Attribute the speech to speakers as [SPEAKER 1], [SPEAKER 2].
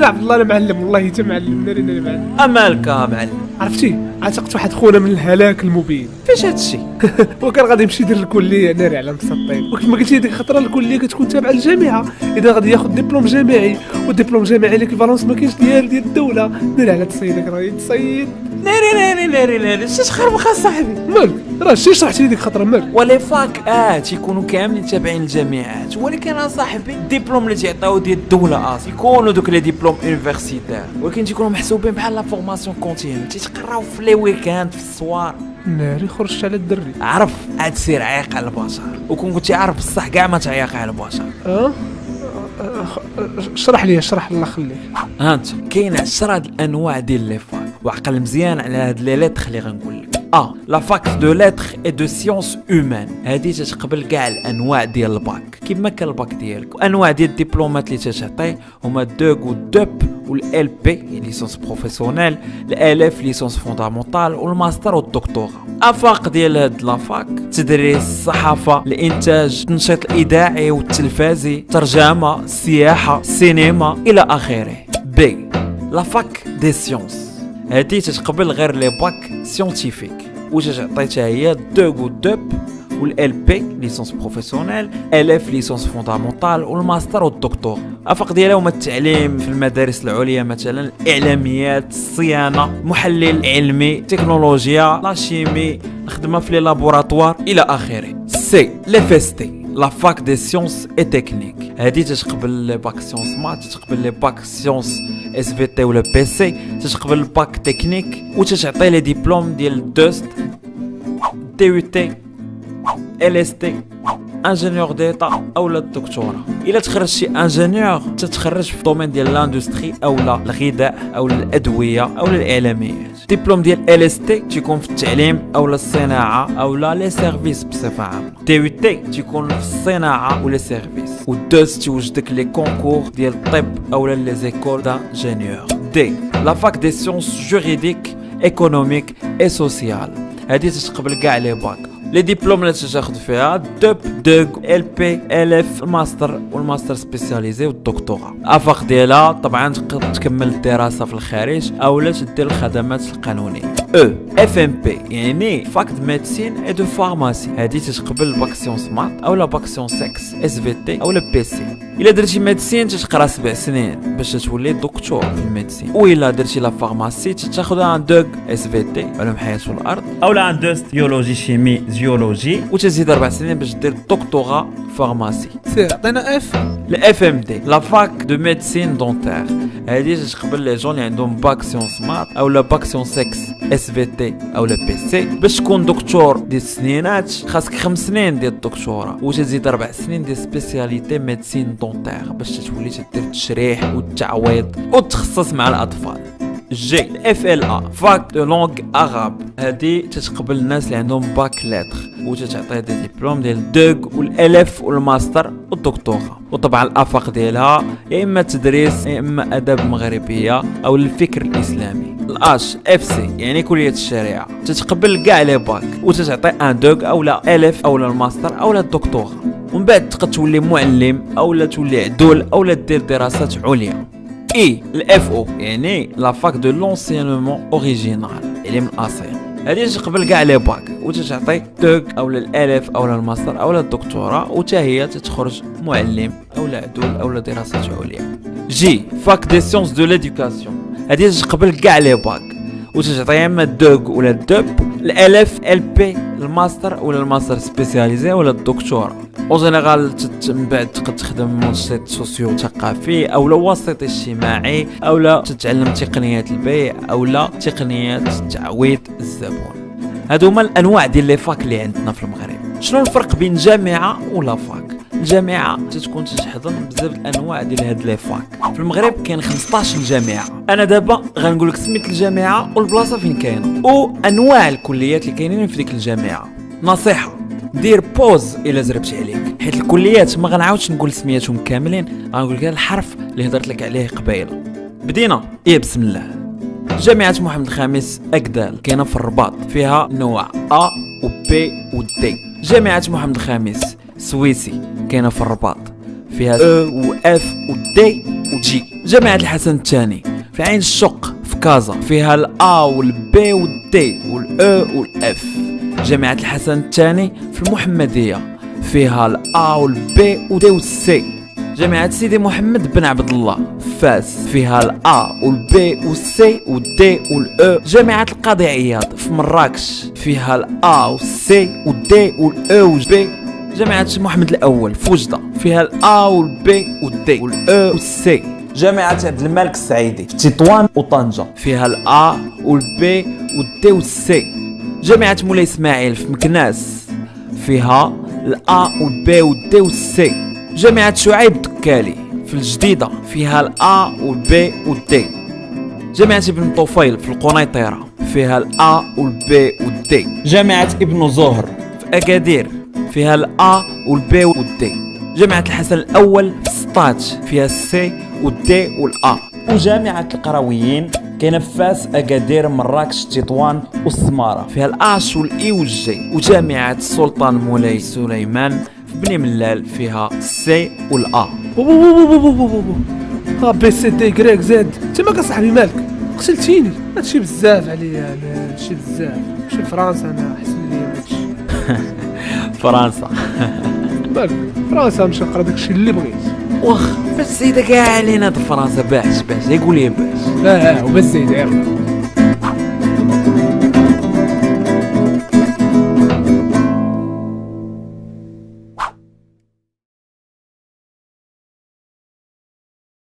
[SPEAKER 1] لا عبد الله انا معلم، والله حتى معلم، ناري معلم.
[SPEAKER 2] امالك معلم؟
[SPEAKER 1] عرفتي عتقت واحد خونا من الهلاك المبين.
[SPEAKER 2] فاش هادشي؟
[SPEAKER 1] وكان غادي يمشي يدير الكليه ناري على مسطين، وكما قلتي ديك الخطره الكليه كتكون تابعه للجامعه، اذا غادي ياخذ دبلوم جامعي، والدبلوم الجامعي ليكيفالونس ما كاينش ديال الدوله. ناري على تصيدك راه يتصيد.
[SPEAKER 2] ناري شي خربق صاحبي.
[SPEAKER 1] مالك راه شي شرحتي لي ديك الخطره مالك.
[SPEAKER 2] ولي فاك تيكونوا كاملين تابعين للجامعات، ولكن صاحبي الدبلوم اللي تيعطيو ديال الدوله يكونوا دوك لي ديبلوم يونيفرسيتير، ولكن تيكونوا محسوبين بحال لا فورماسيون كونتينيو، تيتقراو في لي ويكاند في الصوار.
[SPEAKER 1] ناري خرجت على الدري.
[SPEAKER 2] عرف عاد سير عيق على البشر، وكون كنتي عارف بصح كاع ما تعيق على البشر.
[SPEAKER 1] اشرح لي الله خليك.
[SPEAKER 2] هانت كاين 10 الانواع ديال لي فاك، وعقل مزيان على هاد لي ليتر اللي غنقول لك. لا فاك دو ليتر اي دو سيونس هومان، هادي تتقبل كاع الانواع ديال الباك كيما كان الباك ديالك. وانواع ديال الدبلومات اللي تتعطي هما دوغ والدوب والال بي ليسونس بروفيسيونيل، الالف ليسونس فوندامونتال، والماستر والدكتوراه. افاق ديال هاد لافاك تدريس الصحافه، الانتاج، التنشيط الاذاعي والتلفازي، الترجمه، السياحه، السينما الى اخره. بي لافاك دي سيونس، هادي تتقبل غير لي باك سيونتيفيك، وتعطيتها هي دوغ والدوب والال بي ليسونس بروفيسيونيل، الف ليسونس فوندامونتال، والماستر والدكتور. افاق ديالها هما التعليم في المدارس العليا، مثلا الاعلاميات، الصيانه، محلل علمي، تكنولوجيا، لا شيمي، الخدمه في لي لابوراتوار الى اخره. سي لي فيستي لا فاك دي سيونس اي تكنيك، هادي تتقبل لي باك سيونس مات، تتقبل لي باك سيونس اس في تي ولا بي سي، تتقبل الباك تكنيك، وتتعطي لي ديبلوم ديال الدوست، دي يو تي، ال اس تي، انجينيور ديتا اولا الدكتوراه. الا تخرج شي انجينيور تتخرج في الدومين ديال لاندستري اولا الغذاء اولا الادويه اولا الاعلاميات. ديبلوم ديال ال اس تي تيكون في التعليم اولا الصناعه اولا لي سيرفيس بصفه عامه. دي يو تي تيكون في الصناعه ولا سيرفيس. والدوز تيوجدك لي كونكور ديال الطب اولا لي زيكول دانجينيور. دي لا فاك دي سيونس جوريديك ايكونوميك اي سوسيال، هادي تتقبل كاع لي باك. لي ديبلوم اللي تاخذ فيها دوب، دوغ، ال بي، الف، الماستر والماستر سبيسياليزي والدكتوراه. افاق ديالها طبعا تقدر تكمل الدراسه في الخارج اولا تدير الخدمات القانونيه. اف ام بي يعني فاك دو ميديسين اي دو فارماسي، هادي تتقبل باك سيونس مات اولا باك سيونس اكس اس في تي اولا بي سي. الا درتي ميديسين تتقرا 7 سنين باش تولي دكتور في الميديسين، والا درتي لا فارماسي تاخذ ان دوغ اس في تي علوم حياه والارض اولا ان دوست بيولوجي شيمي جيولوجي، وتزيد 4 سنين باش دير دكتوراه فارماسي.
[SPEAKER 1] سير عطينا اف.
[SPEAKER 2] الاف ام دي لا فاك دو ميديسين دونتير، هادي تتقبل لي جون اللي عندهم باك سيونس مات اولا باك سيونس اكس اس في تي اولا بي سي. باش تكون دكتور ديال السنينات خاصك 5 سنين ديال الدكتوراه، وتزيد 4 سنين ديال سبيسياليتي ميديسين دونتير باش تولي تدير التشريح والتعويض والتخصص مع الاطفال. جي اف ال ا فاك دو لونغ اراب، هادي تتقبل الناس اللي عندهم باك لتر، وتتعطي دي ديبلوم ديال الدوغ والالف والماستر والدكتوراه. وطبعا الافاق ديالها يا اما تدريس يا اما اداب مغربيه او الفكر الاسلامي. الاش اف سي يعني كليه الشريعه، تتقبل كاع لي باك وتتعطي ان دوغ اولا الف اولا الماستر اولا الدكتوراه. ومن بعد تقدر تولي معلم اولا تولي عدول اولا دير دراسات عليا. اي الاف او يعني لا فاك دو لونسينمون اوريجينال، علم الاصيل، هذه تقبل كاع لي باك وتتعطي دوغ اولا الالف اولا الماستر اولا الدكتوراه، وتا هي تتخرج معلم اولا عدول اولا دراسات عليا. جي فاك دي سيونس دو ليدوكاسيون، هذه تقبل كاع لي باك وتتعطي اما الدوغ ولا الدوب، الالف ال بي، الماستر ولا الماستر سبيسياليزي ولا الدكتوراه. او جينيرال من بعد تقدر تخدم منشط سوسيو ثقافي اولا وسيط اجتماعي اولا تتعلم تقنيات البيع اولا تقنيات تعويض الزبون. هادو هما الانواع ديال لي فاك اللي عندنا في المغرب. شنو الفرق بين جامعه ولا فاك؟ الجامعه تتكون تحضن بزاف الانواع ديال هاد لي فاك. في المغرب كاين 15 جامعه. انا دابا غنقول لك سميت الجامعه والبلاصه فين كاينه وانواع الكليات اللي كاينين في ديك الجامعه. نصيحه دير بوز الا زربت عليك، حيت الكليات ما غنعاودش نقول سمياتهم كاملين، غنقول لك الحرف اللي هضرت لك عليه قبيله. بدينا بسم الله. جامعه محمد الخامس اكدال كاينه في الرباط، فيها نوع ا و بي و دي. جامعه محمد الخامس سويسي كاينه في الرباط، فيها او و اف و دي و جي. جامعة الحسن الثاني في عين الشق في كازا، فيها الأ والبي والدي والأو والأف. جامعة الحسن الثاني في المحمدية، فيها الأ والبي والدي والسي. جامعة سيدي محمد بن عبد الله في فاس، فيها الأ والبي والسي والدي والأو. جامعة القاضي عياض في مراكش، فيها الأ والسي والدي والأو والبي. جامعة محمد الأول في وجدة، فيها الأ والبي والدي والأو والسي. جامعة عبد الملك السعيدي في تطوان وطنجة، فيها الأ والبي والدي والسي. جامعة مولاي إسماعيل في مكناس، فيها الأ والبي والدي والسي. جامعة شعيب الدكالي في الجديدة، فيها الأ والبي والدي. جامعة ابن طفيل في القنيطرة، فيها الأ والبي والدي. جامعة ابن زهر في أكادير، فيها الأ والبي والدي. جامعة الحسن الأول في سطاج، فيها السي والدي والأ. وجامعة القرويين كاينة في فاس، أكادير، مراكش، تطوان والسمارة، فيها الأش والإي والجي. وجامعة السلطان مولاي سليمان في بني ملال، فيها السي والأ.
[SPEAKER 1] بي سي دي كريك زاد. تما كصاحبي مالك قتلتيني؟ هادشي بزاف عليا انا، هادشي بزاف. نمشي لفرنسا انا احسن لي هادشي.
[SPEAKER 2] فرنسا.
[SPEAKER 1] مالك فرنسا نمشي نقرا داكشي اللي بغيت.
[SPEAKER 2] واخ باش زيد كاع علينا د فرنسا باش يقول لي باش.
[SPEAKER 1] وبس زيد يلا.